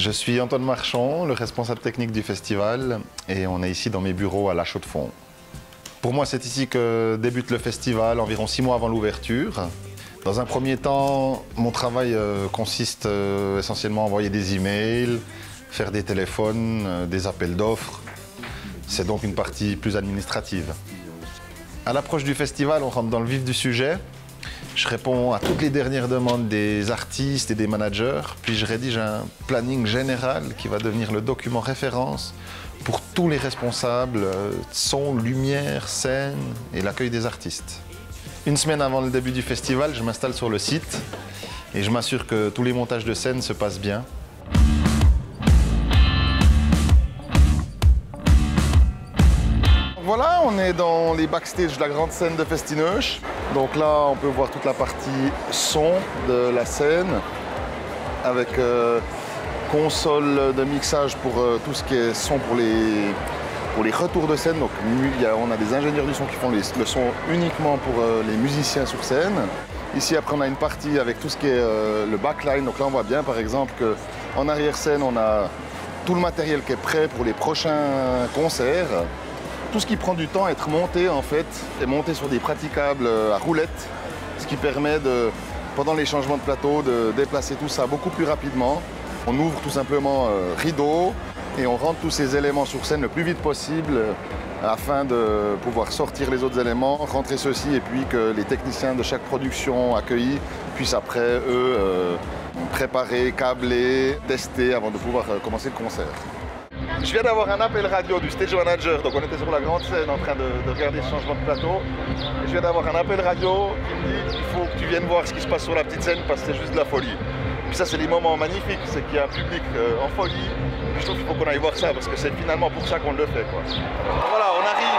Je suis Antoine Marchand, le responsable technique du festival, et on est ici dans mes bureaux à La Chaux-de-Fonds. Pour moi, c'est ici que débute le festival, environ 6 mois avant l'ouverture. Dans un premier temps, mon travail consiste essentiellement à envoyer des emails, faire des téléphones, des appels d'offres. C'est donc une partie plus administrative. À l'approche du festival, on rentre dans le vif du sujet. Je réponds à toutes les dernières demandes des artistes et des managers, puis je rédige un planning général qui va devenir le document référence pour tous les responsables, son, lumière, scène et l'accueil des artistes. Une semaine avant le début du festival, je m'installe sur le site et je m'assure que tous les montages de scène se passent bien. Voilà, on est dans les backstage de la grande scène de Festineuch. Donc là, on peut voir toute la partie son de la scène avec console de mixage pour tout ce qui est son pour les retours de scène. Donc on a des ingénieurs du son qui font le son uniquement pour les musiciens sur scène. Ici, après, on a une partie avec tout ce qui est le backline. Donc là, on voit bien, par exemple, qu'en arrière-scène, on a tout le matériel qui est prêt pour les prochains concerts. Tout ce qui prend du temps à être monté, en fait, est monté sur des praticables à roulettes, ce qui permet, pendant les changements de plateau, de déplacer tout ça beaucoup plus rapidement. On ouvre tout simplement rideau et on rentre tous ces éléments sur scène le plus vite possible afin de pouvoir sortir les autres éléments, rentrer ceux-ci et puis que les techniciens de chaque production accueillis puissent après, eux, préparer, câbler, tester avant de pouvoir commencer le concert. Je viens d'avoir un appel radio du stage manager, donc on était sur la grande scène en train de regarder ce changement de plateau. Et je viens d'avoir un appel radio qui me dit qu'il faut que tu viennes voir ce qui se passe sur la petite scène parce que c'est juste de la folie. Puis ça, c'est des moments magnifiques, c'est qu'il y a un public en folie. Puis je trouve qu'il faut qu'on aille voir ça parce que c'est finalement pour ça qu'on le fait, quoi. Voilà, on arrive